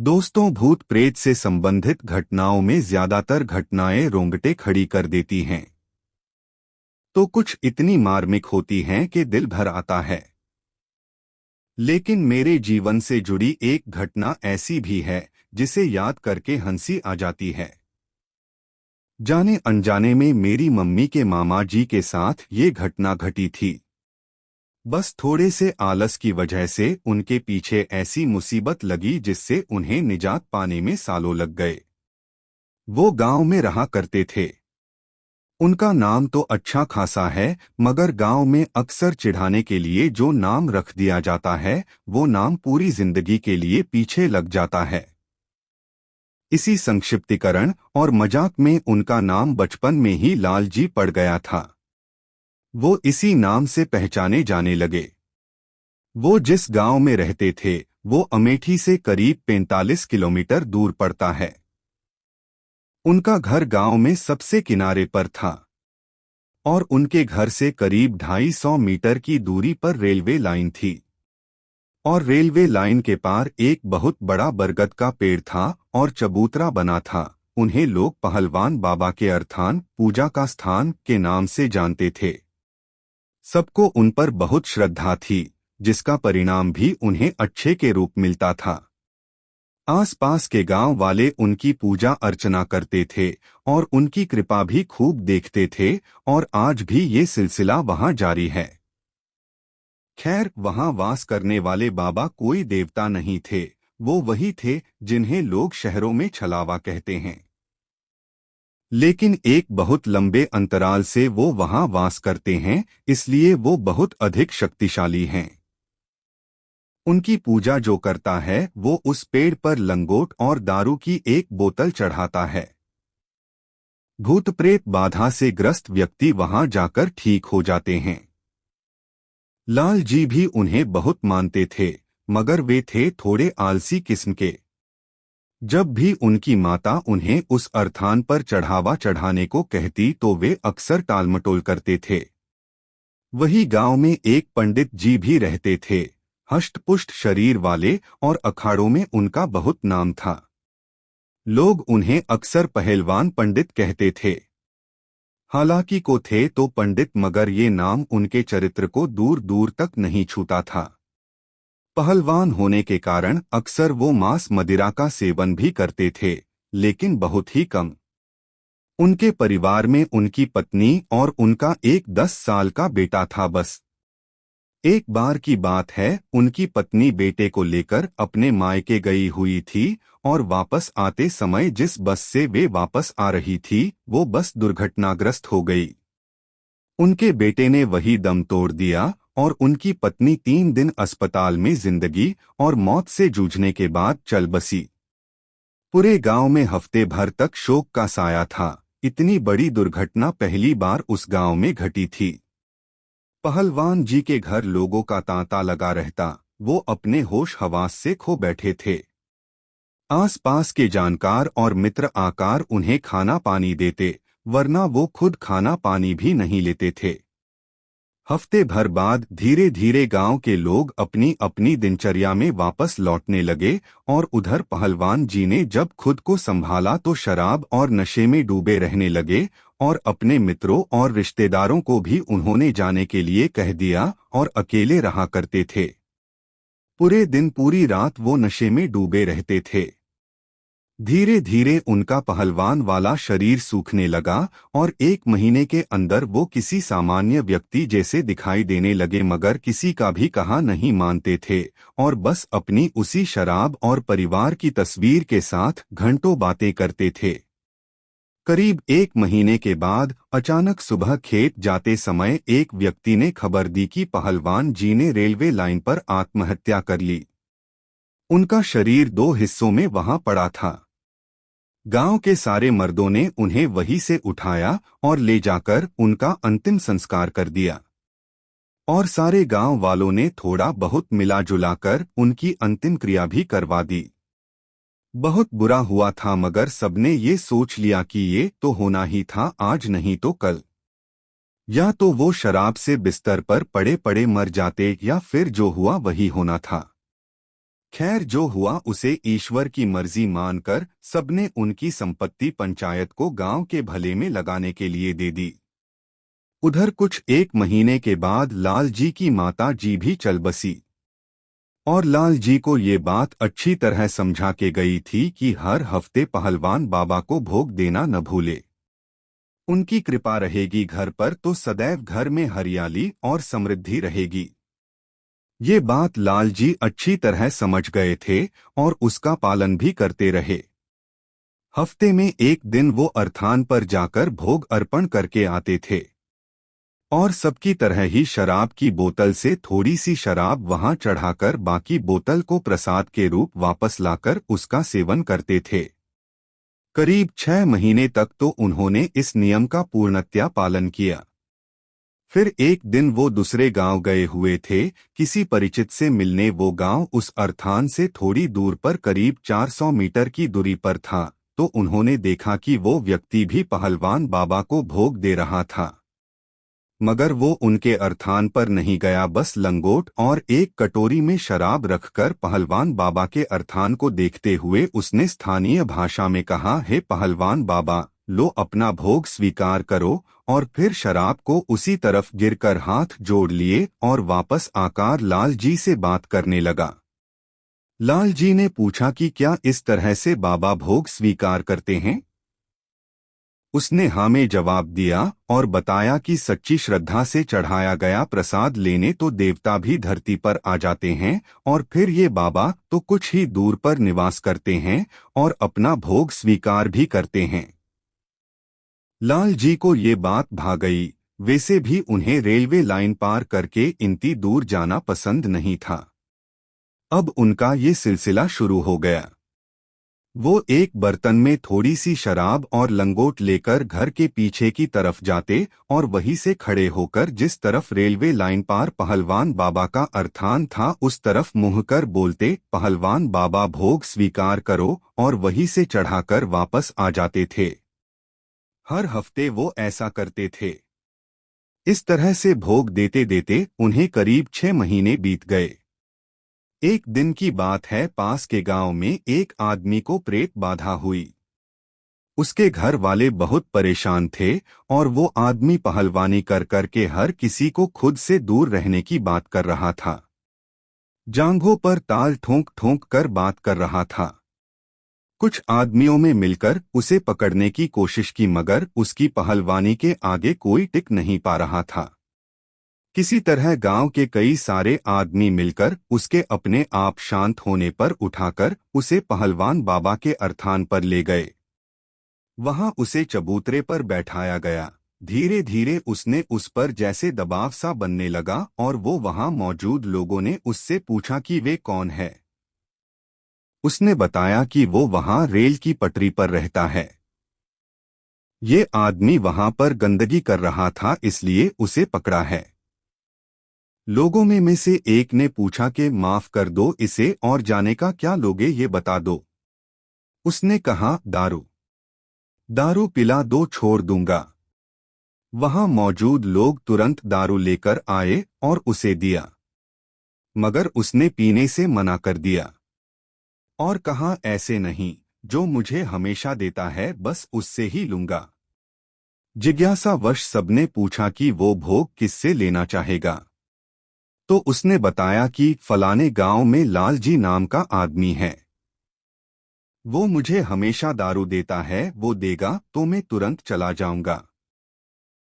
दोस्तों, भूत प्रेत से संबंधित घटनाओं में ज्यादातर घटनाएं रोंगटे खड़ी कर देती हैं। तो कुछ इतनी मार्मिक होती हैं कि दिल भर आता है। लेकिन मेरे जीवन से जुड़ी एक घटना ऐसी भी है जिसे याद करके हंसी आ जाती है। जाने अनजाने में मेरी मम्मी के मामा जी के साथ ये घटना घटी थी। बस थोड़े से आलस की वजह से उनके पीछे ऐसी मुसीबत लगी जिससे उन्हें निजात पाने में सालों लग गए। वो गांव में रहा करते थे। उनका नाम तो अच्छा खासा है, मगर गांव में अक्सर चिढ़ाने के लिए जो नाम रख दिया जाता है वो नाम पूरी जिंदगी के लिए पीछे लग जाता है। इसी संक्षिप्तीकरण और मजाक में उनका नाम बचपन में ही लालजी पड़ गया था। वो इसी नाम से पहचाने जाने लगे। वो जिस गांव में रहते थे वो अमेठी से करीब 45 किलोमीटर दूर पड़ता है। उनका घर गांव में सबसे किनारे पर था और उनके घर से करीब 250 मीटर की दूरी पर रेलवे लाइन थी। और रेलवे लाइन के पार एक बहुत बड़ा बरगद का पेड़ था और चबूतरा बना था। उन्हें लोग पहलवान बाबा के अर्थान पूजा का स्थान के नाम से जानते थे। सबको उन पर बहुत श्रद्धा थी, जिसका परिणाम भी उन्हें अच्छे के रूप मिलता था। आसपास के गांव वाले उनकी पूजा अर्चना करते थे और उनकी कृपा भी खूब देखते थे और आज भी ये सिलसिला वहां जारी है। खैर, वहां वास करने वाले बाबा कोई देवता नहीं थे, वो वही थे जिन्हें लोग शहरों में छलावा कहते हैं। लेकिन एक बहुत लंबे अंतराल से वो वहां वास करते हैं, इसलिए वो बहुत अधिक शक्तिशाली हैं। उनकी पूजा जो करता है वो उस पेड़ पर लंगोट और दारू की एक बोतल चढ़ाता है। भूत प्रेत बाधा से ग्रस्त व्यक्ति वहां जाकर ठीक हो जाते हैं। लाल जी भी उन्हें बहुत मानते थे, मगर वे थे थोड़े आलसी किस्म के। जब भी उनकी माता उन्हें उस अर्थान पर चढ़ावा चढ़ाने को कहती तो वे अक्सर टालमटोल करते थे। वही गांव में एक पंडित जी भी रहते थे, हष्टपुष्ट शरीर वाले, और अखाड़ों में उनका बहुत नाम था। लोग उन्हें अक्सर पहलवान पंडित कहते थे। हालांकि को थे तो पंडित, मगर ये नाम उनके चरित्र को दूर दूर तक नहीं छूता था। पहलवान होने के कारण अक्सर वो मांस मदिरा का सेवन भी करते थे, लेकिन बहुत ही कम। उनके परिवार में उनकी पत्नी और उनका एक 10 साल का बेटा था बस। एक बार की बात है, उनकी पत्नी बेटे को लेकर अपने मायके गई हुई थी और वापस आते समय जिस बस से वे वापस आ रही थी वो बस दुर्घटनाग्रस्त हो गई। उनके बेटे ने वही दम तोड़ दिया और उनकी पत्नी 3 दिन अस्पताल में जिंदगी और मौत से जूझने के बाद चल बसी। पूरे गांव में हफ्ते भर तक शोक का साया था। इतनी बड़ी दुर्घटना पहली बार उस गांव में घटी थी। पहलवान जी के घर लोगों का तांता लगा रहता, वो अपने होश हवास से खो बैठे थे। आसपास के जानकार और मित्र आकर उन्हें खाना पानी देते, वरना वो खुद खाना पानी भी नहीं लेते थे। हफ्ते भर बाद धीरे धीरे गांव के लोग अपनी अपनी दिनचर्या में वापस लौटने लगे और उधर पहलवान जी ने जब खुद को संभाला तो शराब और नशे में डूबे रहने लगे और अपने मित्रों और रिश्तेदारों को भी उन्होंने जाने के लिए कह दिया और अकेले रहा करते थे। पूरे दिन पूरी रात वो नशे में डूबे रहते थे। धीरे धीरे उनका पहलवान वाला शरीर सूखने लगा और 1 महीने के अंदर वो किसी सामान्य व्यक्ति जैसे दिखाई देने लगे, मगर किसी का भी कहा नहीं मानते थे और बस अपनी उसी शराब और परिवार की तस्वीर के साथ घंटों बातें करते थे। करीब 1 महीने के बाद अचानक सुबह खेत जाते समय एक व्यक्ति ने खबर दी कि पहलवान जी ने रेलवे लाइन पर आत्महत्या कर ली। उनका शरीर 2 हिस्सों में वहां पड़ा था। गांव के सारे मर्दों ने उन्हें वहीं से उठाया और ले जाकर उनका अंतिम संस्कार कर दिया और सारे गांव वालों ने थोड़ा बहुत मिला जुलाकर उनकी अंतिम क्रिया भी करवा दी। बहुत बुरा हुआ था, मगर सबने ये सोच लिया कि ये तो होना ही था, आज नहीं तो कल। या तो वो शराब से बिस्तर पर पड़े पड़े मर जाते या फिर जो हुआ वही होना था। खैर, जो हुआ उसे ईश्वर की मर्जी मानकर सबने उनकी संपत्ति पंचायत को गांव के भले में लगाने के लिए दे दी। उधर कुछ 1 महीने के बाद लाल जी की माता जी भी चल बसी और लाल जी को ये बात अच्छी तरह समझा के गई थी कि हर हफ्ते पहलवान बाबा को भोग देना न भूले। उनकी कृपा रहेगी घर पर तो सदैव घर में हरियाली और समृद्धि रहेगी। ये बात लाल जी अच्छी तरह समझ गए थे और उसका पालन भी करते रहे। हफ्ते में एक दिन वो अर्थान पर जाकर भोग अर्पण करके आते थे और सबकी तरह ही शराब की बोतल से थोड़ी सी शराब वहां चढ़ाकर बाकी बोतल को प्रसाद के रूप वापस लाकर उसका सेवन करते थे। करीब 6 महीने तक तो उन्होंने इस नियम का पूर्णतया पालन किया। फिर एक दिन वो दूसरे गांव गए हुए थे, किसी परिचित से मिलने। वो गांव उस अर्थान से थोड़ी दूर पर करीब 400 मीटर की दूरी पर था, तो उन्होंने देखा कि वो व्यक्ति भी पहलवान बाबा को भोग दे रहा था। मगर वो उनके अर्थान पर नहीं गया, बस लंगोट और एक कटोरी में शराब रखकर पहलवान बाबा के अर्थान को देखते हुए उसने स्थानीय भाषा में कहा, हे पहलवान बाबा, लो अपना भोग स्वीकार करो। और फिर शराब को उसी तरफ गिरकर हाथ जोड़ लिए और वापस आकर लाल जी से बात करने लगा। लाल जी ने पूछा कि क्या इस तरह से बाबा भोग स्वीकार करते हैं? उसने हाँ में जवाब दिया और बताया कि सच्ची श्रद्धा से चढ़ाया गया प्रसाद लेने तो देवता भी धरती पर आ जाते हैं और फिर ये बाबा तो कुछ ही दूर पर निवास करते हैं और अपना भोग स्वीकार भी करते हैं। लाल जी को ये बात भा गई। वैसे भी उन्हें रेलवे लाइन पार करके इतनी दूर जाना पसंद नहीं था। अब उनका ये सिलसिला शुरू हो गया। वो एक बर्तन में थोड़ी सी शराब और लंगोट लेकर घर के पीछे की तरफ जाते और वहीं से खड़े होकर जिस तरफ रेलवे लाइन पार पहलवान बाबा का अर्थान था उस तरफ मुँह कर बोलते, पहलवान बाबा भोग स्वीकार करो, और वहीं से चढ़ाकर वापस आ जाते थे। हर हफ्ते वो ऐसा करते थे। इस तरह से भोग देते देते उन्हें करीब 6 महीने बीत गए। एक दिन की बात है, पास के गांव में एक आदमी को प्रेत बाधा हुई। उसके घर वाले बहुत परेशान थे और वो आदमी पहलवानी कर करके हर किसी को खुद से दूर रहने की बात कर रहा था। जांघों पर ताल ठोंक ठोंक कर बात कर रहा था। कुछ आदमियों में मिलकर उसे पकड़ने की कोशिश की, मगर उसकी पहलवानी के आगे कोई टिक नहीं पा रहा था। किसी तरह गांव के कई सारे आदमी मिलकर उसके अपने आप शांत होने पर उठाकर उसे पहलवान बाबा के अर्थान पर ले गए। वहां उसे चबूतरे पर बैठाया गया। धीरे धीरे उसने उस पर जैसे दबाव सा बनने लगा और वो वहां मौजूद लोगों ने उससे पूछा कि वे कौन है। उसने बताया कि वो वहां रेल की पटरी पर रहता है। ये आदमी वहां पर गंदगी कर रहा था, इसलिए उसे पकड़ा है। लोगों में से एक ने पूछा कि माफ कर दो इसे, और जाने का क्या लोगे ये बता दो। उसने कहा, दारू। दारू पिला दो, छोड़ दूंगा। वहां मौजूद लोग तुरंत दारू लेकर आए और उसे दिया, मगर उसने पीने से मना कर दिया और कहा, ऐसे नहीं, जो मुझे हमेशा देता है बस उससे ही लूंगा। जिज्ञासावश सबने पूछा कि वो भोग किससे लेना चाहेगा, तो उसने बताया कि फलाने गांव में लाल जी नाम का आदमी है। वो मुझे हमेशा दारू देता है, वो देगा तो मैं तुरंत चला जाऊंगा।